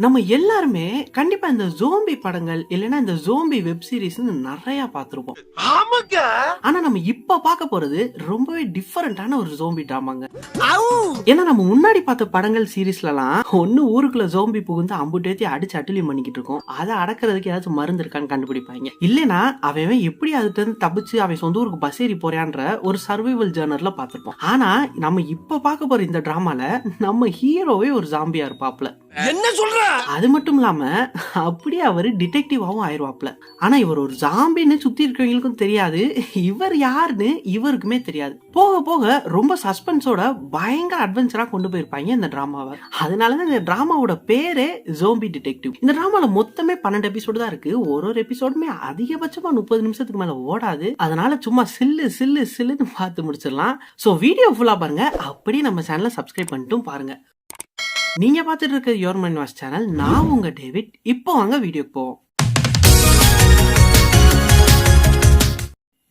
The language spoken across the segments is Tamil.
நம்ம எல்லாருமே கண்டிப்பா இந்த ஜோம்பி படங்கள் இல்லைன்னா இந்த ஜோம்பி வெப் சீரிஸ் நிறைய பார்த்திருப்போம். ஆமாங்க. ஆனா நம்ம இப்ப பார்க்க போறது ரொம்பவே டிஃபரெண்டான ஒரு ஜோம்பி டிராமாங்க. ஏன்னா நம்ம முன்னாடி பார்த்த படங்கள் சீரிஸ்லாம் ஒண்ணு ஊருக்குள்ள ஜோம்பி புகுந்து அம்புட்டேத்தி அடிச்சு அட்டுலியம் பண்ணிக்கிட்டு இருக்கோம். அதை அடக்கிறதுக்கு ஏதாச்சும் மருந்து இருக்கான்னு கண்டுபிடிப்பாங்க. இல்லைன்னா அவன் எப்படி அதுல இருந்து தப்பிச்சு அவன் சொந்த ஊருக்கு பஸ் ஏறி போறான்ற ஒரு சர்வைவல் ஜேர்னர்ல பார்த்திருப்போம். ஆனா நம்ம இப்ப பார்க்க போற இந்த டிராமால நம்ம ஹீரோவே ஒரு ஜாம்பியா இருப்பாப்ல. என்ன சொல்ற? அது மட்டும் இல்லாம அப்படியே அவரு டிடெக்டிவாவும் ஆயிருவாப்ல. ஆனா இவர் ஒரு ஜாம்பின்னு சுத்தி இருக்கிறவங்களுக்கும் தெரியாது, இவர் யாருன்னு இவருக்குமே தெரியாது. போக போக ரொம்ப சஸ்பென்ஸோட பயங்கர அட்வென்ச்சரா கொண்டு போயிருப்பாங்க இந்த டிராமாவை. அதனாலதான் இந்த டிராமாவோட பேரே ஜோம்பி டிடெக்டிவ். இந்த டிராமால மொத்தமே 12 எபிசோடு தான் இருக்கு. ஒரு எபிசோடுமே அதிகபட்சமா 30 நிமிஷத்துக்கு மேல ஓடாது. அதனால சும்மா சில்லுன்னு பார்த்து முடிச்சிடலாம். சோ வீடியோ ஃபுல்லா பாருங்க, அப்படியே நம்ம சேனலை சப்ஸ்கிரைப் பண்ணிட்டும் பாருங்க. நீங்க பார்த்துட்டு இருக்க யோர் மைண்ட் வாஷ் சேனல். நான் உங்க டேவிட். இப்போ வாங்க வீடியோக்கு போவோம்.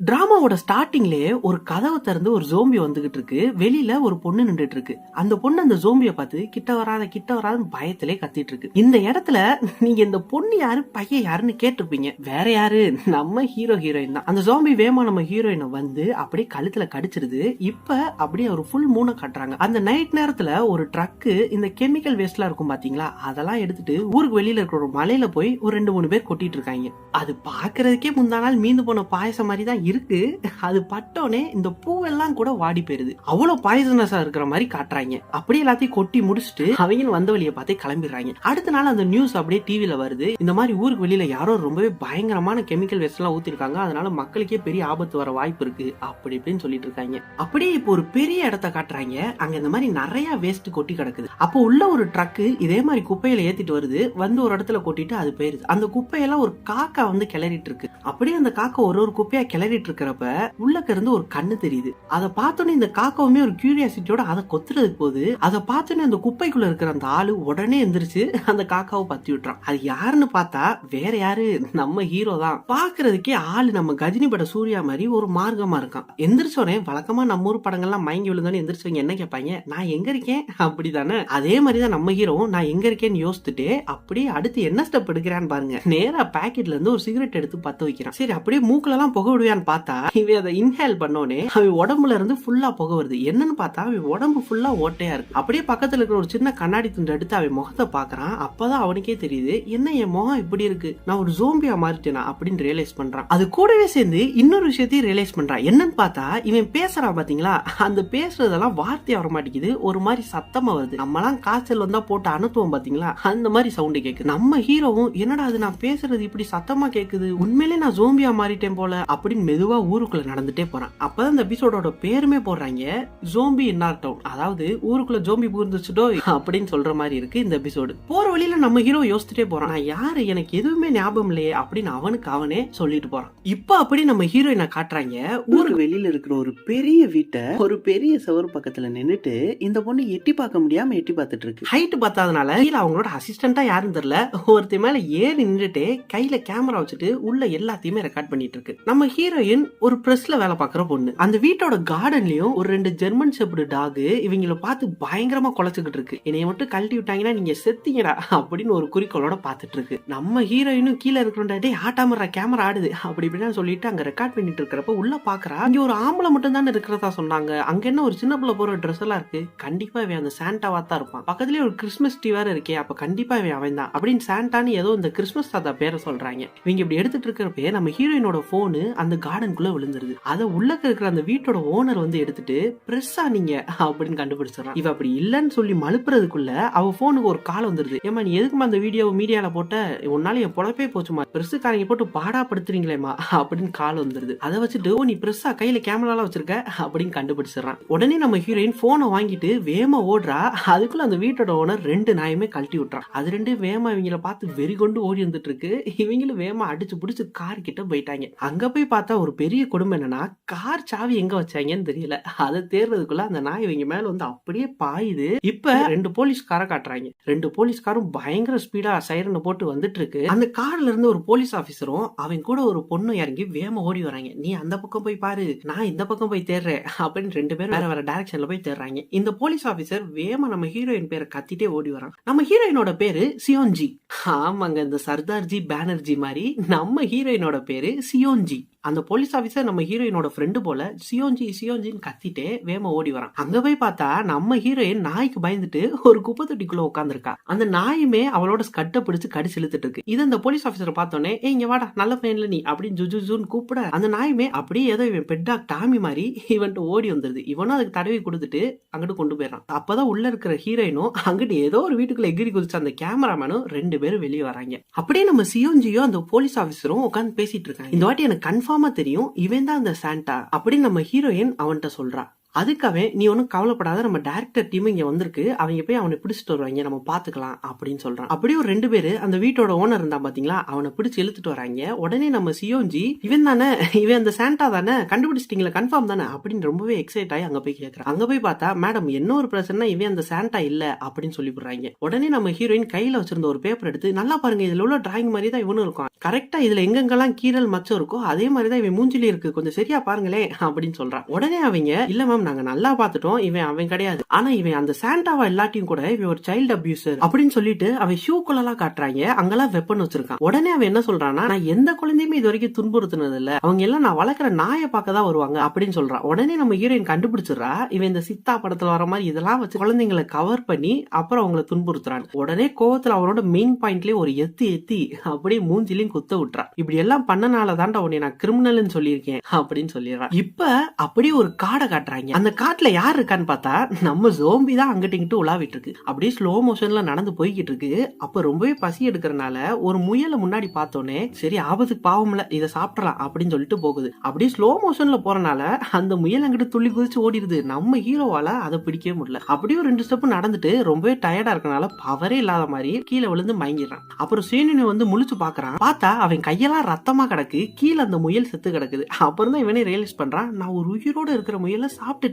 டிராமாவோட ஸ்டார்டிங்லயே ஒரு கதவை திறந்து ஒரு ஜோம்பி வந்துகிட்டு இருக்கு. வெளியில ஒரு பொண்ணு நின்றுட்டு இருக்கு. அந்த பொண்ணு அந்த ஜோம்பியை பார்த்து கிட்ட வராத பயத்திலே கத்திட்டு இருக்கு. இந்த இடத்துல நீங்க இந்த பொண்ணு யாரு பையன் யாருன்னு கேட்டிருப்பீங்க. வேற யாரு, நம்ம ஹீரோயின் தான். அந்த ஜோம்பி வேமா நம்ம ஹீரோயினை வந்து அப்படியே கழுத்துல கடிச்சிருது. இப்ப அப்படியே ஒரு ஃபுல் மூணை காட்டுறாங்க. அந்த நைட் நேரத்துல ஒரு ட்ரக்கு இந்த கெமிக்கல் வேஸ்ட்லாம் இருக்கும் பாத்தீங்களா, அதெல்லாம் எடுத்துட்டு ஊருக்கு வெளியில இருக்கிற ஒரு மலையில போய் ஒரு 2-3 பேர் கொட்டிட்டு இருக்காங்க. அது பாக்குறதுக்கே முந்தா நாள் மீந்து போன பாயசம் மாதிரி தான் இருக்கு. அது பட்டோனே இந்த பூவெல்லாம் கூட வாடி போயிருது. அவ்வளவு பாய்சனஸா இருக்கிற மாதிரி காட்டுறாங்க. அப்படியே எல்லாத்தையும் கொட்டி முடிச்சுட்டு அவங்க வந்த வழியை பார்த்து கிளம்பிடுறாங்க. அடுத்த நாள் அந்த நியூஸ் அப்படியே டிவில வருது. இந்த மாதிரி ஊருக்கு வெளியில யாரோ ரொம்பவே பயங்கரமான கெமிக்கல் வேஸ்ட் எல்லாம் ஊத்திருக்காங்க, அதனால மக்களுக்கே பெரிய ஆபத்து வர வாய்ப்பு இருக்கு அப்படி இப்படின்னு சொல்லிட்டு இருக்காங்க. அப்படியே இப்போ ஒரு பெரிய இடத்த காட்டுறாங்க. அங்க இந்த மாதிரி நிறைய வேஸ்ட் கொட்டி கிடக்குது. அப்போ உள்ள ஒரு ட்ரக்கு இதே மாதிரி குப்பையில ஏத்திட்டு வருது. வந்து ஒரு இடத்துல கொட்டிட்டு அது போயிருது. அந்த குப்பையெல்லாம் ஒரு காக்கா வந்து கிளறிட்டு இருக்கு. அப்படியே அந்த காக்கா ஒரு குப்பையா கிளறிட்டு இருக்கிறப்ப உள்ளக்க இருந்து ஒரு கண்ணு தெரியுது. அதை பார்த்தோன்னே இந்த காக்காவுமே ஒரு கியூரியாசிட்டியோட அதை கொத்துறதுக்கு போது அதை பார்த்தோன்னே அந்த குப்பைக்குள்ள இருக்கிற அந்த ஆளு உடனே எந்திரிச்சு அந்த காக்காவை பத்தி விட்டுறான். அது யாருன்னு பார்த்தா வேற யாரு, நம்ம ஹீரோ தான். பாக்குறதுக்கே ஆளு நம்ம கஜினி பட சூர்யா மாதிரி ஒரு மார்க்கமா இருக்கான். எந்திரிச்சோனே வழக்கமா நம்ம ஊர் படங்கள்லாம் மயங்கி விழுந்தோன்னு எந்திரிச்சவங்க என்ன கேட்பாங்க, நான் எங்க இருக்கேன் அப்படிதானே. அதே மாதிரிதான் நம்ம ஹீரோ நான் எங்க இருக்கேன்னு யோசிச்சுட்டு அப்படியே அடுத்து என்ன ஸ்டெப் எடுக்கிறான்னு பாருங்க. நேரா பாக்கெட்ல இருந்து ஒரு சிகரெட் எடுத்து பத்த வைக்கிறான். சரி அப்படியே மூக்குல எல்லாம் புகை விடுவான்னு பார்த்தா இவன் அதை இன்ஹேல் பண்ணோனே அவன் உடம்புல இருந்து ஃபுல்லா புகை வருது. என்னன்னு பார்த்தா அவன் உடம்பு ஃபுல்லா ஓட்டையா இருக்கு. அப்படியே பக்கத்துல இருக்கிற ஒரு சின்ன கண்ணாடி துண்டு எடுத்து அவன் முகத்தை பாக்குறான். அப்பதான் அவனுக்கே தெரியுது, என்ன என் முகம் இப்படி இருக்கு, நான் ஒரு ஜோம்பியா மாறிட்டேனா அப்படின்னு ரியலைஸ் பண்றான். அது கூடவே சேர்ந்து இன்னொரு விஷயத்தையும் ரியலைஸ் பண்றான். என்னன்னு பார்த்தா இவன் பேசுறான் பாத்தீங்களா, அந்த பேசுறதெல்லாம் வார்த்தையா வர மாட்டேங்குது, ஒரு மாதிரி சத்தமா வருது. நம்மலாம் காய்ச்சல் வந்தா போட்டு அனுத்துவோம் பாத்தீங்களா, அந்த மாதிரி சவுண்ட் கேக்குது. நம்ம ஹீரோவும் என்னடா அது நான் பேசுறது இப்படி சத்தமா கேக்குது, உண்மையிலே நான் ஜோம்பியா மாறிட்டேன் போல அப்படின்னு மெதுவா ஊருக்குள்ள நடந்துட்டே போறான். அப்பதான் இந்த எபிசோடோட பேருமே போடுறாங்க, ஜோம்பி இன் ஆர் டவுன். அதாவது ஊருக்குள்ள ஜோம்பி புகுந்துச்சுடோ அப்படின்னு சொல்ற மாதிரி இருக்கு இந்த எபிசோடு. போற வழியில நம்ம ஹீரோ யோசிச்சுட்டே போறான், நான் யாரு எனக்கு எதுவுமே ஞாபகம் இல்லையே அப்படின்னு அவனுக்கு அவனே சொல்லிட்டு போறான். இப்ப அப்படி நம்ம ஹீரோயினை காட்டுறாங்க. ஊருக்கு வெளியில இருக்கிற ஒரு பெரிய வீட்டை ஒரு பெரிய சவர் பக்கத்துல நின்னுட்டு இந்த பொண்ணு எட்டி பார்க்க முடியாம எட்டி பார்த்துட்டு இருக்கு. ஹைட் பார்த்ததுனால அவங்களோட அசிஸ்டண்டா யாருன்னு தெரியல, ஒருத்த மேல ஏறி நின்றுட்டு கையில கேமரா வச்சுட்டு உள்ள எல்லாத்தையுமே ரெக்கார்ட் பண்ணிட்டு இருக்கு. நம்ம ஹீரோயின் ஒரு பிரஸ்ல வேலை பாக்குற பொண்ணு. அந்த வீட்டோட கார்டன்லயும் ஒரு 2 ஜெர்மன் ஷெப்பர்டு டாக் இவங்கள பார்த்து பயங்கரமா குலைச்சுக்கிட்டு இருக்கு. என்னைய மட்டும் கழட்டி விட்டாங்கன்னா நீங்க செத்தீங்கடா அப்படின்னு ஒரு குறிக்கோளோட பாத்துட்டு இருக்கு. நம்ம ஹீரோயினும் கீழே இருக்கிற ஆட்டாமற கேமரா ஆடுது அப்படி இப்படின்னு சொல்லிட்டு அங்க ரெக்கார்ட் பண்ணிட்டு இருக்கிறப்ப உள்ள பாக்குறா, இங்க ஒரு ஆம்பளை மட்டும் தான் இருக்கிறதா சொன்னாங்க, அங்க என்ன ஒரு சின்ன பிள்ளை போற ட்ரெஸ் எல்லாம் இருக்கு, கண்டிப்பா இவன் அந்த சாண்டாவா தான் இருப்பான், பக்கத்துலயே ஒரு கிறிஸ்துமஸ் ட்ரீ வேற இருக்கே, அப்ப கண்டிப்பா இவன் அவன் தான் அப்படின்னு சாண்டான்னு ஏதோ இந்த கிறிஸ்துமஸ் தாத்தா பேரை சொல்றாங்க. இவங்க இப்படி எடுத்துட்டு இருக்கிறப்ப நம்ம ஹீரோயினோட போனு அந்த கார்டனுக்குள்ள விழுந்துருது. அத உள்ளக்க இருக்கிற அந்த வீட்டோட ஓனர் வந்து எடுத்துட்டு பிரஸ்ஸா நீங்க அப்படின்னு கண்டுபிடிச்சிடறான். இவ அப்படி இல்லன்னு சொல்லி மழுப்புறதுக்குள்ள அவ போனுக்கு ஒரு கால் வந்துருது, ஏமா நீ எதுக்குமா அந்த வீடியோ மீடியால போட்ட, உன்னால என் பொழப்பே போச்சுமா, பிரஸ்ஸுக்காரங்க போட்டு பாடா படுத்துறீங்களேமா அப்படின்னு கால் வந்துருது. அதை வச்சுட்டு நீ பிரஸ்ஸா கையில கேமராலாம் வச்சிருக்க அப்படின்னு கண்டுபிடிச்சிடறான். உடனே நம்ம ஹீரோயின் போனை வாங்கிட்டு வேமா ஓடுறா. அதுக்குள்ள அந்த வீட்டோட ஓனர் 2 நாயுமே கழட்டி விட்டுறான். அது 2 வேமா இவங்களை பார்த்து வெறி கொண்டு ஓடி வந்துட்டு இருக்கு. இவங்களும் வேமா அடிச்சு புடிச்சு கார் கிட்ட போயிட்டாங்க. அங்க போய் பார்த்தா ஒரு பெரிய கொடுமை என்னன்னா, கார் சாவி எங்க வச்சாங்கன்னு தெரியல. அத தேடுறதுக்குள்ள அந்த நாய் இவங்க மேல வந்து அப்படியே பாயுது. இப்ப 2 போலீஸ்கார காட்டுறாங்க. 2 போலீஸ்காரும் பயங்கர ஸ்பீடா சைரன் போட்டு வந்துட்டு இருக்கு. அந்த கார்ல இருந்து ஒரு போலீஸ் ஆபீசரும் அவன் கூட ஒரு பொண்ணும் இறங்கி வேகமா ஓடி வராங்க. நீ அந்த பக்கம் போய் பாரு, நான் இந்த பக்கம் போய் தேடுறேன் அப்படின்னு 2 பேரும் வேற வேற டைரக்ஷன்ல போய் தேடுறாங்க. இந்த போலீஸ் ஆபீசர் வேகமா நம்ம ஹீரோயின் பேரை கத்திட்டே ஓடி வரான். நம்ம ஹீரோயினோட பேரு சியோன்ஜி. ஆமாங்க, இந்த சர்தார்ஜி பேனர்ஜி மாதிரி நம்ம ஹீரோயினோட பேரு சியோன்ஜி. அந்த போலீஸ் ஆபீசர் நம்ம ஹீரோயினோட ஃப்ரெண்டு போல சியோன்ஜி சியோன்ஜின்னு கத்திட்டே வேகமா ஓடி வரான். அங்க போய் பார்த்தா நம்ம ஹீரோயின் நாய்க்கு பயந்துட்டு ஒரு குப்பை தொட்டிக்குள்ள உட்காந்துருக்கா. அந்த நாயுமே அவளோட ஸ்கட்டை பிடிச்சு கடிச்சு இழுத்துட்டு இருக்கு. இது அந்த போலீஸ் ஆபீசரை பார்த்தோன்னே, இங்க வாடா நல்ல பையன்ல நீ அப்படின்னு ஜுஜுன்னு கூப்பிட அந்த நாயுமே அப்படியே ஏதோ இவன் பெட்டாக் டாமி மாதிரி இவன்ட்டு ஓடி வந்துருது. இவனும் அதுக்கு தடவி கொடுத்துட்டு அங்கிட்டு கொண்டு போயிடறான். அப்பதான் உள்ள இருக்கிற ஹீரோயினும் அங்கிட்டு ஏதோ ஒரு வீட்டுக்குள்ள எகிரி குதிச்ச அந்த கேமராமேனும் 2 பேரும் வெளியே வராங்க. அப்படியே நம்ம சியோன்ஜியும் அந்த போலீஸ் ஆபீசரும் உட்காந்து பேசிட்டு இருக்காங்க. இந்த வாட்டி எனக்கு கன்ஃபார்ம் தெரியும் இவன் தான் அந்த சாண்டா அப்படின்னு நம்ம ஹீரோயின் அவன்கிட்ட சொல்றா. அதுக்காக நீ ஒன்னும் கவலைப்படாத, நம்ம டைரக்டர் டீம் இங்க வந்திருக்கு, அவங்க போய் அவனை பிடிச்சிட்டு வருவாங்க, நம்ம பாத்துக்கலாம் அப்படின்னு சொல்றான். அப்படியே ஒரு 2 பேரு அந்த வீட்டோட ஓனர் இருந்தா பாத்தீங்களா, அவனை பிடிச்சு இழுத்துட்டு வராங்க. உடனே நம்ம சியோன்ஜி இவன் தானே, இவன் அந்த சாண்டா தானே, கண்டுபிடிச்சிட்டீங்களா, கன்ஃபார்ம் தானே அப்படின்னு ரொம்பவே எக்ஸைட் ஆகி அங்க போய் கேட்கறான். அங்க போய் பார்த்தா மேடம் என்ன ஒரு பிரச்சனை, இவன் அந்த சாண்டா இல்ல அப்படின்னு சொல்லி போடுறாங்க. உடனே நம்ம ஹீரோயின் கையில வச்சிருந்த ஒரு பேப்பர் எடுத்து நல்லா பாருங்க, இதுல உள்ள டிராயிங் மாதிரி தான் இவனும் இருக்கும், கரெக்டா இதுல எங்கெங்கெல்லாம் கீரல் மச்சம் இருக்கோ அதே மாதிரிதான் இவன் மூஞ்சில இருக்கு, கொஞ்சம் சரியா பாருங்களேன் அப்படின்னு சொல்றான். உடனே அவங்க இல்ல மேம் நாங்க நல்லா பாத்துட்டோம், இவன் அவன் கிடையாது, ஆனா இவன் அந்த சாண்டாவா எல்லாத்தையும் கூட இவன் ஒரு சைல்டு அபியூசர் அப்படின்னு சொல்லிட்டு அவன் ஷூக்குள்ளலாம் காட்டுறாங்க. அங்கெல்லாம் வெப்பன் வச்சிருக்கான். உடனே அவன் என்ன சொல்றான்னா, நான் எந்த குழந்தையுமே இது வரைக்கும் துன்புறுத்தினது இல்ல, அவங்க எல்லாம் நான் வளர்க்குற நாயை பார்க்க தான் வருவாங்க அப்படின்னு சொல்றான். உடனே நம்ம ஹீரோயின் கண்டுபிடிச்சிடறா, இவன் இந்த சித்தா படத்துல வர மாதிரி இதெல்லாம் வச்சு குழந்தைங்களை கவர் பண்ணி அப்புறம் அவங்களை துன்புறுத்துறான். உடனே கோவத்துல அவனோட மெயின் பாயிண்ட்லயே ஒரு எத்தி அப்படியே மூஞ்சிலையும் குத்த விட்டுறான். இப்படி எல்லாம் பண்ணனால தான்டா உன்னை நான் கிரிமினல்னு சொல்லியிருக்கேன் அப்படின்னு சொல்லிடுறான். இப்ப அப்படியே ஒரு காடை காட்டுறாங்க. அந்த காட்டுல யார் இருக்கான்னு பார்த்தா நம்ம ஜோம்பி தான் அங்கிட்டு இங்கிட்டு உலாவிட்டு இருக்கு. அப்படியே ஸ்லோ மோஷன்ல நடந்து போய்கிட்டு இருக்கு. அப்ப ரொம்பவே பசி எடுக்கிறனால ஒரு முயலை முன்னாடி பார்த்தோன்னே சரி ஆபத்துக்கு பாவம்ல இதை சாப்பிடலாம் அப்படின்னு சொல்லிட்டு போகுது. அப்படியே ஸ்லோ மோஷன்ல போறனால அந்த முயல் அங்கிட்டு துள்ளி குதிச்சு ஓடிடுது. நம்ம ஹீரோவால அதை பிடிக்கவே முடியல. அப்படியே ஒரு 2 ஸ்டெப் நடந்துட்டு ரொம்பவே டயர்டா இருக்கனால பவரே இல்லாத மாதிரி கீழே விழுந்து மயங்கிடுறான். அப்புறம் சீனு வந்து முழிச்சு பாக்குறான். பார்த்தா அவன் கையெல்லாம் ரத்தமா கிடக்கு, கீழே அந்த முயல் செத்து கிடக்குது. அப்புறம் தான் இவனே ரியலைஸ் பண்றான், நான் ஒரு உயிரோட இருக்கிற முயலை சாப்பிட்டுட்டேன்,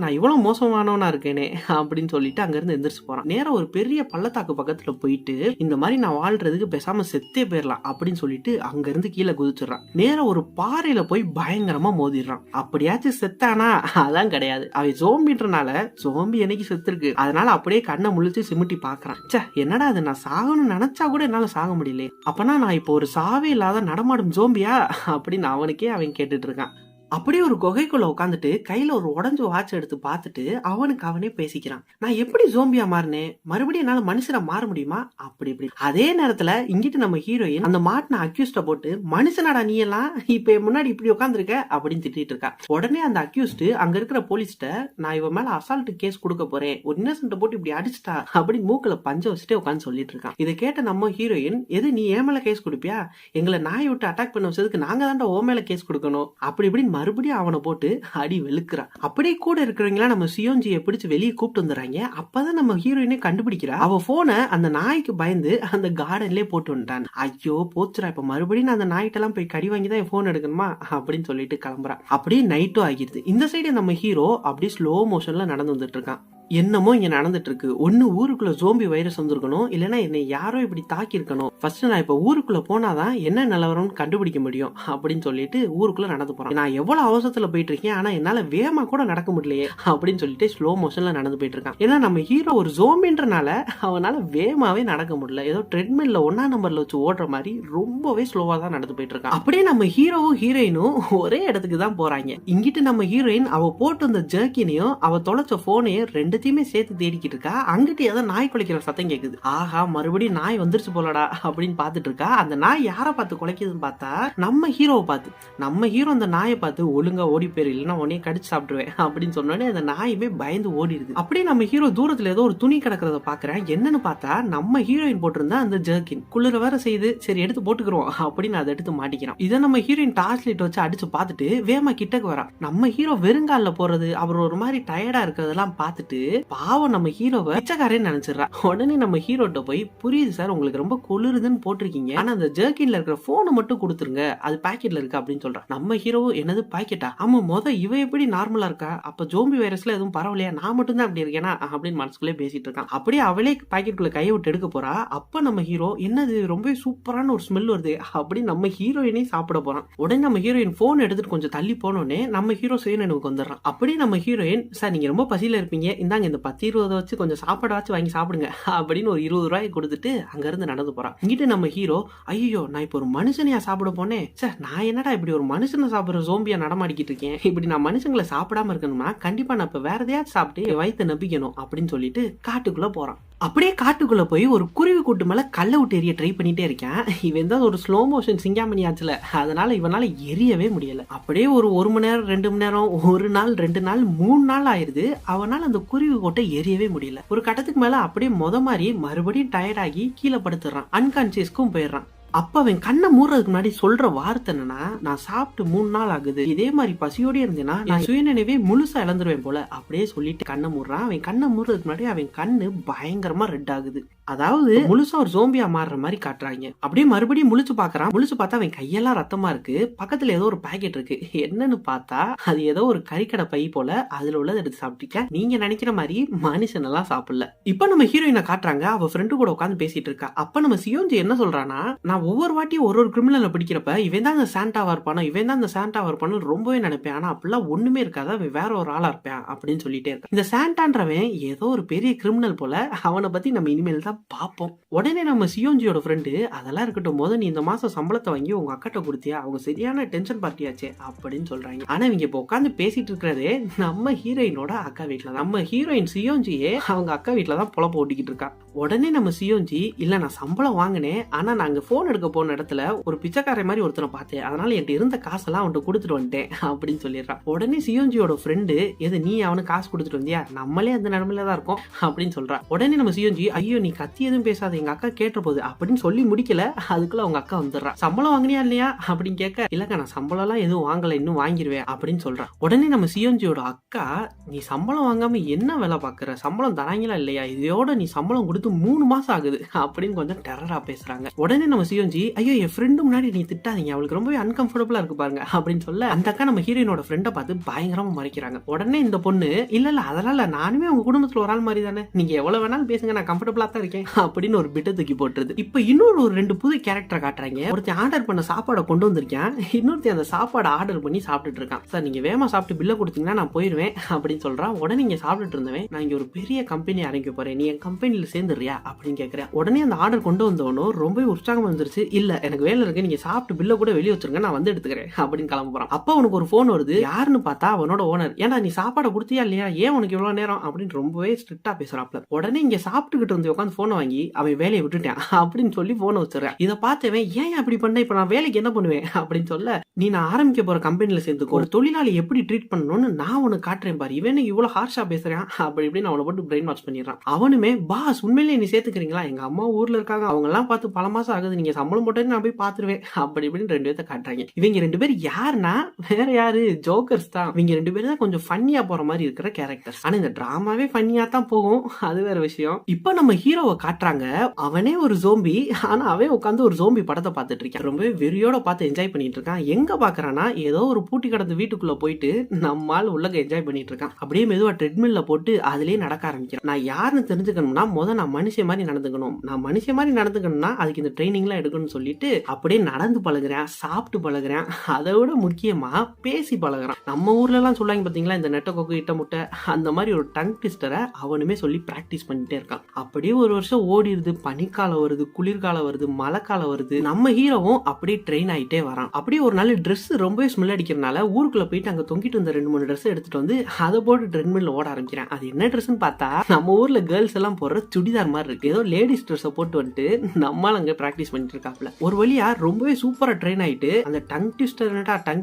நான் இவ்வளவு மோசமானவனா இருக்கேனே அப்படின்னு சொல்லிட்டு அங்க இருந்து எந்திரிச்சு போறான். நேரா ஒரு பெரிய பள்ளத்தாக்கு பக்கத்துல போயிட்டு இந்த மாதிரி நான் வாழ்றதுக்கு பேசாம செத்தே போயிடலாம் அப்படின்னு சொல்லிட்டு அங்க இருந்து கீழே குதிச்சிடறான். நேரா ஒரு பாறையில போய் பயங்கரமா மோதிடுறான். அப்படியாச்சும் செத்தானா? அதான் கிடையாது. அவன் ஜோம்பின்றனால ஜோம்பி என்னைக்கு செத்து இருக்கு, அதனால அப்படியே கண்ணை முழிச்சு சிமிட்டி பாக்குறான். என்னடா அது, நான் சாகணும்னு நினைச்சா கூட என்னால சாக முடியல, அப்பனா நான் இப்போ ஒரு சாவே இல்லாத நடமாடும் ஜோம்பியா அப்படின்னு அவனுக்கே அவன் கேட்டுட்டு இருக்கான். அப்படியே ஒரு குகைக்குள்ள உட்காந்துட்டு கையில ஒரு உடஞ்ச வாட்ச் எடுத்து பார்த்துட்டு அவனுக்கு அவனே பேசிக்கிறான். நான் எப்படி ஜோம்பியா மாறினேன், மறுபடியும் என்னால மனுஷனா மாற முடியுமா அப்படி இப்படி. அதே நேரத்துல இங்கிட்டு நம்ம ஹீரோயின் அந்த மாட்டின அக்யூஸ்ட போட்டு மனுஷனாடா நீ எல்லாம் இப்ப முன்னாடி இப்படி உட்காந்துருக்க அப்படின்னு திட்டிட்டு இருக்கா. உடனே அந்த அக்யூஸ்ட் அங்க இருக்கிற போலீஸ்ட நான் இவன் மேல அசால்ட் கேஸ் கொடுக்க போறேன், ஒரு இன்னசென்ட் போட்டு இப்படி அடிச்சுட்டா அப்படின்னு மூக்குல பஞ்ச வச்சுட்டு உட்காந்து சொல்லிட்டு இருக்கான். இதை கேட்ட நம்ம ஹீரோயின் எது நீ ஏன் மேல கேஸ் கொடுப்பியா, எங்களை நாயை விட்டு அட்டாக் பண்ண வச்சதுக்கு நாங்க தான்டா ஓ மேல கேஸ் கொடுக்கணும் அப்படி இப்படின்னு மறுபடியும் அவனை போட்டு அடி வெளுக்கிறான். அப்படியே கூட இருக்கிறவங்களா நம்ம சியோன்ஜியை பிடிச்சு வெளியே கூப்பிட்டு வந்துறாங்க. அப்பதான் நம்ம ஹீரோயினே கண்டுபிடிக்கிறா, அவ போனை அந்த நாய்க்கு பயந்து அந்த கார்டன்லயே போட்டு வந்துட்டான். ஐயோ போச்சுரா, இப்ப மறுபடியும் அந்த நாய்ட்டெல்லாம் போய் கடி வாங்கி தான் போன் எடுக்கணுமா அப்படின்னு சொல்லிட்டு கிளம்புறான். அப்படியே நைட்டும் ஆகிடுது. இந்த சைடு நம்ம ஹீரோ அப்படியே ஸ்லோ மோஷன்ல நடந்து வந்துட்டு இருக்கான். என்னமோ இங்க நடந்துட்டு இருக்கு, ஒன்னு ஊருக்குள்ள ஜோம்பி வைரஸ் வந்திருக்கணும், இல்லன்னா என்னை யாரோ இப்படி தாக்கி இருக்கணும், ஃபர்ஸ்ட் நான் இப்ப ஊருக்குள்ள போனாதான் என்ன நிலவரம் கண்டுபிடிக்க முடியும் அப்படின்னு சொல்லிட்டு ஊருக்குள்ள நடந்து போறான். நான் எவ்வளவு அவசரத்துல போயிட்டு இருக்கேன், ஆனா என்னால வேகமா கூட நடக்க முடியலையே அப்படின்னு சொல்லிட்டு ஸ்லோ மோஷன்ல நடந்து போயிட்டு இருக்கான். ஏன்னா நம்ம ஹீரோ ஒரு ஜோம்பின்றனால அவனால வேகமாவே நடக்க முடியல, ஏதோ ட்ரெட்மில்ல 1ஆம் நம்பர்ல வச்சு ஓடுற மாதிரி ரொம்பவே ஸ்லோவா தான் நடந்து போயிட்டு இருக்கான். அப்படியே நம்ம ஹீரோவும் ஹீரோயினும் ஒரே இடத்துக்கு தான் போறாங்க. இங்கிட்டு நம்ம ஹீரோயின் அவ போட்டு வந்த ஜர்க்கினையும் அவ தொலைச்ச போனையும் ரெண்டுத்தையுமே சேர்த்து தேடிக்கிட்டு இருக்கா. அங்கிட்டு ஏதோ நாய் குலைக்கிற சத்தம் கேக்குது. ஆஹா மறுபடியும் நாய் வந்துருச்சு போலடா அப்படின்னு பாத்துட்டு இருக்கா. அந்த நாய் யாரை பார்த்து குலைக்குதுன்னு பார்த்தா நம்ம ஹீரோவை பார்த்து. நம்ம ஹீரோ அந்த நாயை பார்த்து ஒழுங்கா ஓடி போயிரு, இல்லைன்னா உடனே கடிச்சு சாப்பிடுவேன் அப்படின்னு சொன்னோடனே அந்த நாயுமே பயந்து ஓடிடுது. அப்படியே நம்ம ஹீரோ தூரத்துல ஏதோ ஒரு துணி கிடக்கிறத பாக்குறேன். என்னன்னு பார்த்தா நம்ம ஹீரோயின் போட்டிருந்தா அந்த ஜர்க்கின் குளிர வேற செய்து, சரி எடுத்து போட்டுக்கிறோம் அப்படின்னு அதை எடுத்து மாட்டிக்கிறான். இதை நம்ம ஹீரோயின் டார்ச் லைட் வச்சு அடிச்சு பார்த்துட்டு வேமா கிட்டக்கு வரா. நம்ம ஹீரோ வெறுங்கால போறது, அவர் ஒரு மாதிரி டயர்டா இருக்கிறதெல்லாம் பார்த்துட்டு பாவம் நம்ம ஹீரோவை பிச்சைக்காரன்னு நினைச்சிடறா. உடனே நம்ம ஹீரோட்ட போய், புரியுது சார் உங்களுக்கு ரொம்ப குளிருதுன்னு போட்டிருக்கீங்க, ஆனா அந்த ஜர்க்கின்ல இருக்கிற போனை மட்டும் கொடுத்துருங்க, அது பாக்கெட்ல இருக்கு அப்படின்னு சொல்றா. நம்ம ஹீரோ என்னது பாக்கெட்டா, ஆமா இவ எப்படி நார்மலா இருக்கா, அப்ப ஜோம்பி வைரஸ்ல எதுவும் பரவலையா, நான் மட்டும் தான் அப்படி இருக்கேனா அப்படின்னு மனசுக்குள்ளே பேசிட்டு இருக்கான். அப்படியே அவளே பாக்கெட்டுக்குள்ள கையை விட்டு எடுக்க போறா. அப்ப நம்ம ஹீரோ என்னது ரொம்ப சூப்பரான ஒரு ஸ்மெல் வருது அப்படின்னு நம்ம ஹீரோயினே சாப்பிட போறான். உடனே நம்ம ஹீரோயின் போன் எடுத்துட்டு கொஞ்சம் தள்ளி போனோடனே நம்ம ஹீரோ சுயநினைவுக்கு வந்துடுறான். அப்படியே நம்ம ஹீரோயின், சார் நீங்க ரொம்ப பசியில இருப்பீங்க, இந்தாங்க இந்த 10-20 வச்சு கொஞ்சம் சாப்பாடாச்சு வாங்கி சாப்பிடுங்க அப்படின்னு ஒரு 20 ரூபாய் கொடுத்துட்டு அங்க இருந்து நடந்து போறான். இங்கிட்டு நம்ம ஹீரோ, ஐயோ நான் இப்ப ஒரு மனுஷனையா சாப்பிட போனேன், சார் நான் என்னடா இப்படி ஒரு மனுஷனை சாப்பிடுற ஜோம்பியா நடமாடிக்கிட்டு இருக்கேன், இப்படி நான் மனுஷங்களை சாப்பிடாம இருக்கணுமா, கண்டிப்பா நான் இப்ப வேற எதையாச்சும் சாப்பிட்டு வயிற்று நம்பிக்கணும் அப்படின்னு சொல்லிட்டு காட்டுக்குள்ள போறான். அப்படியே காட்டுக்குள்ள போய் ஒரு குருவி கூட்டு மேல கல்ல விட்டு எரிய ட்ரை பண்ணிட்டே இருக்கேன். இவன் தான் ஒரு ஸ்லோ மோஷன் சிங்காமணி ஆச்சுல, அதனால இவனால எரியவே முடியல. அப்படியே ஒரு 1 மணி நேரம் 2 மணி நேரம், 1 நாள் 2 நாள் 3 நாள் ஆயிருது. அவனால அந்த குருவி கோட்டை எரியவே முடியல. ஒரு கட்டத்துக்கு மேல அப்படியே மாதிரி மறுபடியும் டயர்ட் ஆகி கீழே படுத்துறான். அன்கான்சியஸ்க்கும் போயிடுறான். அப்ப அவன் கண்ணை மூடுறதுக்கு முன்னாடி சொல்ற வார்த்தை என்னன்னா, நான் சாப்பிட்டு 3 நாள் ஆகுது, இதே மாதிரி பசியோட இருந்தேன்னா நான் சுயநினைவே முழுசா இழந்துருவேன் போல அப்படியே சொல்லிட்டு கண்ணை மூடுறான். அவன் கண்ணை மூடுறதுக்கு முன்னாடி அவன் கண்ணு பயங்கரமா ரெட் ஆகுது. அதாவது முழுசா ஒரு ஜோம்பியா மாறுற மாதிரி காட்டுறாங்க. அப்படியே மறுபடியும் முழிச்சு பாக்குறான். முழிச்சு பார்த்தா அவன் கையெல்லாம் ரத்தமா இருக்கு. பக்கத்துல ஏதோ ஒரு பாக்கெட் இருக்கு. என்னன்னு பார்த்தா அது ஏதோ ஒரு கறிக்கடை பை போல, அதுல உள்ளதை எடுத்து சாப்பிட்டுக்க. நீங்க நினைக்கிற மாதிரி மனுஷன் எல்லாம் சாப்பிடல. இப்ப நம்ம ஹீரோயினை காட்டுறாங்க. அவ ஃப்ரெண்டு கூட உட்காந்து பேசிட்டு இருக்கா. அப்ப நம்ம சியோஞ்சி என்ன சொல்றானா, நான் ஒவ்வொரு வாட்டியும் ஒரு கிரிமினலை பிடிக்கிறப்ப இவன் தான் அந்த சாண்டாவா இருப்பானோ, இவன் தான் அந்த சாண்டாவா இருப்பானு ரொம்பவே நினைப்பேன். ஆனா அப்படிலாம் ஒண்ணுமே இருக்காது, அவன் வேற ஒரு ஆளா இருப்பேன் அப்படின்னு சொல்லிட்டே இருக்கான். இந்த சாண்டான்றவன் ஏதோ ஒரு பெரிய கிரிமினல் போல, அவனை பத்தி நம்ம இனிமேல் தான் பாப்போம். உடனே நம்ம சியோஞ்சியோட ஃப்ரெண்டு, அதெல்லாம் இருக்கட்டும், போது நீ இந்த மாசம் சம்பளத்தை வாங்கி உங்க அக்காட்ட கொடுத்தியா, அவங்க சரியான டென்ஷன் பார்ட்டியாச்சே அப்படின்னு சொல்றாங்க. ஆனா இவங்க இப்ப உட்காந்து பேசிட்டு இருக்கிறதே நம்ம ஹீரோயினோட அக்கா வீட்டுல. நம்ம ஹீரோயின் சியோஞ்சியே அவங்க அக்கா வீட்டுல தான் பொழப்ப ஓட்டிக்கிட்டு இருக்கா. உடனே நம்ம சியோஞ்சி, இல்ல நான் சம்பளம் வாங்கினேன், ஆனா நாங்க போன் எடுக்க போன இடத்துல ஒரு பிச்சைக்கார மாதிரி ஒருத்தனை பார்த்தேன், அதனால என்கிட்ட இருந்த காசெல்லாம் அவன்கிட்ட கொடுத்துட்டு வந்துட்டேன் அப்படின்னு சொல்லிடுறான். உடனே சியோஞ்சியோட ஃப்ரெண்டு, எது நீ அவனுக்கு காசு கொடுத்துட்டு வந்தியா, நம்மளே அந்த நிலைமையில தான் இருக்கோம் அப்படின்னு சொல்றான். உடனே நம்ம சியோஞ்சி, ஐயோ நீ கத்தி எதுவும் பேசாத, எங்க அக்கா கேட்ட போது அப்படின்னு சொல்லி முடிக்கல, அதுக்குள்ள அவங்க அக்கா வந்துடுறா. சம்பளம் வாங்கினியா இல்லையா அப்படின்னு கேட்க, இல்லக்கா நான் சம்பளம் எல்லாம் எதுவும் வாங்கல, இன்னும் வாங்கிடுவேன் அப்படின்னு சொல்றான். உடனே நம்ம சியோஞ்சியோட அக்கா, நீ சம்பளம் வாங்காம என்ன வேலை பாக்குற, சம்பளம் தராங்களா இல்லையா, இதோட நீ சம்பளம் கொடுத்து 3 மாசம் ஆகுது அப்படின்னு கொஞ்சம் டெரரா பேசுறாங்க. உடனே நம்ம சியோஞ்சி, ஐயோ என் ஃப்ரெண்டு முன்னாடி நீ திட்டாதீங்க, அவளுக்கு ரொம்பவே அன்கம்ஃபர்டபுளா இருக்கு பாருங்க அப்படின்னு சொல்ல, அந்த அக்கா நம்ம ஹீரோயினோட ஃப்ரெண்டை பார்த்து பயங்கரமா மறைக்கிறாங்க. உடனே இந்த பொண்ணு, இல்ல அதனால நானுமே உங்க குடும்பத்துல ஒரு ஆள் மாதிரி தானே, நீங்க எவ்வளவு வேணாலும் பேசுங்க, நான் கம்ஃபர்டபுளா தான் இருக்கேன் அப்படின்னு ஒரு பிட்ட தூக்கி போட்டுருது. இப்ப இன்னொரு 2 புது கேரக்டர் காட்டுறாங்க. ஒருத்தன் ஆர்டர் பண்ண சாப்பாடை கொண்டு வந்திருக்கேன், இன்னொருத்தன் அந்த சாப்பாடை ஆர்டர் பண்ணி சாப்பிட்டுட்டு இருக்கான். சார் நீங்க வேகமா சாப்பிட்டு பில்ல கொடுத்தீங்கன்னா நான் போயிருவேன் அப்படின்னு சொல்றான். உடனே நீங்க சாப்பிட்டுட்டு இருந்தவன், நான் இங்க ஒரு பெரிய கம்பெனி ஆரம்பிக்க போறேன், நீ என் கம்பெனில சேர்ந்துறியா அப்படின்னு கேட்கிறேன். உடனே அந்த ஆர்டர் கொண்டு வந்தவனும் ரொம்ப உற்சாகமா வந்துருச்சு, இல்ல எனக்கு வேலை இருக்கு, நீங்க சாப்பிட்டு பில்ல கூட வெளியே வச்சிருங்க, நான் வந்து எடுத்துக்கிறேன் அப்படின்னு கிளம்ப போறான். அப்ப அவனுக்கு ஒரு போன் வருது. யாருன்னு பார்த்தா அவனோட ஓனர். ஏன்டா நீ சாப்பாடை கொடுத்தியா இல்லையா, ஏன் உனக்கு இவ்வளவு நேரம் அப்படின்னு ரொம்பவே ஸ்ட்ரிக்டா பேசுறாப்ல. உடனே இங்க சாப்பிட்டுக்கிட்டு வந்து உட்காந்து போனை வாங்கி அவன் வேலையை விட்டுட்டேன் அப்படின்னு சொல்லி போனை வச்சிடறேன். இதை பார்த்தவன், ஏன் அப்படி பண்ண, இப்ப நான் வேலைக்கு என்ன பண்ணுவேன் அப்படின்னு சொல்ல, நீ நான் ஆரம்பிக்க போற கம்பெனில சேர்ந்துக்கோ, ஒரு தொழிலாளி எப்படி ட்ரீட் பண்ணணும்னு நான் உனக்கு காட்டுறேன் பாரு, இவன் இவ்வளவு ஹார்ஷா பேசுறான் அப்படி இப்படின்னு அவனை போட்டு பிரெயின் வாஷ் பண்ணிடுறான். அவனுமே, பாஸ் உண்மையிலேயே நீ சேர்த்துக்கிறீங்களா, எங்க அம்மா ஊர்ல இருக்காங்க, அவங்க எல்லாம் பார்த்து பல மாசம் ஆகுது, நீங்க சம்பளம் போட்டு நான் போய் பாத்துருவேன் அப்படி இப்படின்னு 2 பேர்த்த காட்டுறாங்க. இவங்க 2 பேர் யாருன்னா வேற யாரு, ஜோக்கர்ஸ் தான். இவங்க 2 பேரும் தான் கொஞ்சம் ஃபன்னியா போற மாதிரி இருக்கிற கேரக்டர்ஸ். ஆனா இந்த டிராமாவே ஃபன்னியா தான் போகும், அது வேற விஷயம். இப்ப நம்ம ஹீரோவை காட்டுறாங்க. அவனே ஒரு ஜோம்பி, ஆனா அவன் உட்காந்து ஒரு ஜோம்பி படத்தை பார்த்துட்டு இருக்கான். ரொம்பவே வெறியோட பார்த்து என்ஜாய் பண்ணிட்டு இருக்கான். எங்க பாக்குறானா, ஏதோ ஒரு பூட்டி கடந்த வீட்டுக்குள்ள போயிட்டு நம்மால் உள்ள என்ஜாய் பண்ணிட்டு இருக்கான். அப்படியே மெதுவா ட்ரெட்மில்ல போட்டு அதுலயே நடக்க ஆரம்பிக்கிறான். நான் யாருன்னு தெரிஞ்சுக்கணும்னா நான் மனுஷன் மாதிரி நடந்துக்கணும், நான் மனுஷன் மாதிரி நடந்துக்கணும்னா அதுக்கு இந்த ட்ரைனிங் எல்லாம் எடுக்கணும்னு சொல்லிட்டு அப்படியே நடந்து பழகுறேன், சாப்பிட்டு பழகுறேன், அதை விட முக்கியமா பேசி பழகுறான். நம்ம ஊர்ல எல்லாம் சொல்லுவாங்க பாத்தீங்களா, இந்த நெட்ட கொக்கு இட்ட முட்டை, அந்த மாதிரி ஒரு டங் ட்விஸ்டரை அவனுமே சொல்லி பிராக்டிஸ் பண்ணிட்டே இருக்கான். அப்படியே ஒரு வருஷம் ஓடிடுது. பனிக்காலம் வருது, குளிர்காலம் வருது, மழைக்காலம் வருது. நம்ம ஹீரோவும் அப்படியே ட்ரெயின் ஆயிட்டே வரான். அப்படியே ஒரு நாள் ட்ரெஸ் ரொம்பவே ஸ்மெல் அடிக்கிறதுனால ஊருக்குள்ள போயிட்டு அங்க தொங்கிட்டு இருந்த 2-3 ட்ரெஸ் எடுத்துட்டு வந்து அதை போட்டு ட்ரெட்மில்ல ஓட ஆரம்பிக்கிறேன். அது என்ன ட்ரெஸ்ன்னு பார்த்தா நம்ம ஊர்ல கேர்ள்ஸ் எல்லாம் போடுற சுடிதார் மாதிரி இருக்கு. ஏதோ லேடிஸ் ட்ரெஸ் போட்டு வந்துட்டு நம்மால அங்க பிராக்டிஸ் பண்ணிட்டு இருக்காப்ல. ஒரு வழியா ரொம்பவே சூப்பரா ட்ரெயின் ஆயிட்டு அந்த டங்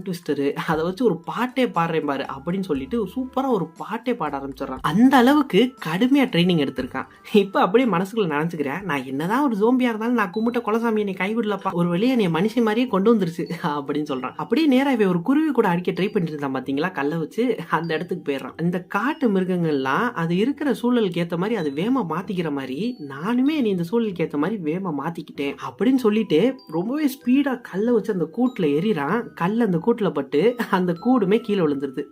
ட்விஸ்டர் அதை வச்சு ஒரு பாட்டே பாடுறேன் பாரு அப்படின்னு சொல்லிட்டு சூப்பரா ஒரு பாட்டே பாட ஆரம்பிச்சிடறான். அந்த அளவுக்கு கடுமையா ட்ரைனிங் எடுத்திருக்கான். இப்ப அப்படியே மனசுக்குள்ள நினைச்சுக்கிறேன், நான் என்னதான் ஒரு ஜோம்பியா இருந்தாலும் நான் கும்பிட்ட குலசாமி என்னை கைவிடலப்பா, ஒரு வழியா என்னை மனுஷன் மாதிரியே கொண்டு வந்துருச்சு அப்படின்னு சொல்றான். பண்றான். அப்படியே நேரா இவன் ஒரு குருவி கூட அடிக்க ட்ரை பண்ணிட்டு இருந்தான் பாத்தீங்களா, கல்ல வச்சு. அந்த இடத்துக்கு போயிடுறான். இந்த காட்டு மிருகங்கள்லாம் அது இருக்கிற சூழலுக்கு ஏத்த மாதிரி அது வேகமா மாத்திக்கிற மாதிரி நானுமே நீ இந்த சூழலுக்கு ஏத்த மாதிரி வேகமா மாத்திக்கிட்டேன் அப்படின்னு சொல்லிட்டு ரொம்பவே ஸ்பீடா கல்ல வச்சு அந்த கூட்டுல எறிறான். கல் அந்த கூட்டுல பட்டு அந்த கூடுமே கீழே விழுந்துருது.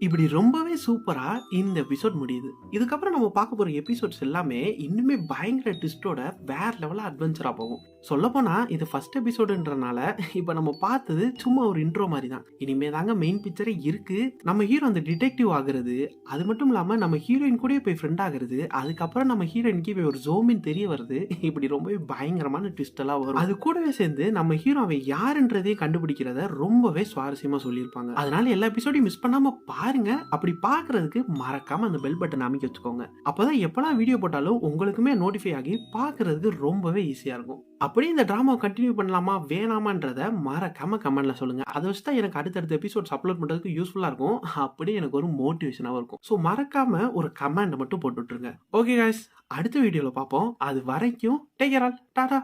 இப்படி ரொம்பவே சூப்பரா இந்த எபிசோட் முடியுது. இதுக்கப்புறம் நம்ம பார்க்க போற எபிசோட்ஸ் எல்லாமே இன்னுமே பயங்கர ட்விஸ்டோட வேற லெவலா அட்வென்ச்சரா போகும். சொல்ல போனா இது ஃபர்ஸ்ட் எபிசோடுன்றனால இப்ப நம்ம பார்த்தது சும்மா ஒரு இன்ட்ரோ மாதிரி தான். இனிமே தாங்க மெயின் பிக்சரே இருக்கு. நம்ம ஹீரோ அந்த டிடெக்டிவ் ஆகுறது, அது மட்டும் இல்லாம நம்ம ஹீரோயின் கூட போய் ஃப்ரெண்ட் ஆகுறது, அதுக்கப்புறம் நம்ம ஹீரோயினுக்கு போய் ஒரு ஜோம்பின் தெரிய வருது. இப்படி ரொம்பவே பயங்கரமான ட்விஸ்ட் எல்லாம் வரும். அது கூடவே சேர்ந்து நம்ம ஹீரோ அவன் யாருன்றதையும் கண்டுபிடிக்கிறத ரொம்பவே சுவாரஸ்யமா சொல்லியிருப்பாங்க. அதனால எல்லா எபிசோடையும் மிஸ் பண்ணாம பாருங்க. அப்படி பாக்குறதுக்கு மறக்காம அந்த பெல் பட்டன் அமைக்க வச்சுக்கோங்க. அப்பதான் எப்பெல்லாம் வீடியோ போட்டாலும் உங்களுக்குமே நோட்டிஃபை ஆகி பாக்குறதுக்கு ரொம்பவே ஈஸியா இருக்கும். அப்படியே இந்த டிராமா கண்டினியூ பண்ணலாமா வேணாமான்றத மறக்காம கமெண்ட்ல சொல்லுங்க. அதை வச்சுதான் எனக்கு அடுத்தடுத்த எபிசோட்ஸ் அப்லோட் பண்றதுக்கு யூஸ்ஃபுல்லா இருக்கும். அப்படியே எனக்கு ஒரு மோட்டிவேஷனாவும் இருக்கும். ஸோ மறக்காம ஒரு கமெண்ட் மட்டும் போட்டு விட்டுருங்க. ஓகே गाइस, அடுத்த வீடியோல பார்ப்போம். அது வரைக்கும் டேக் கேர் ஆல். டாடா.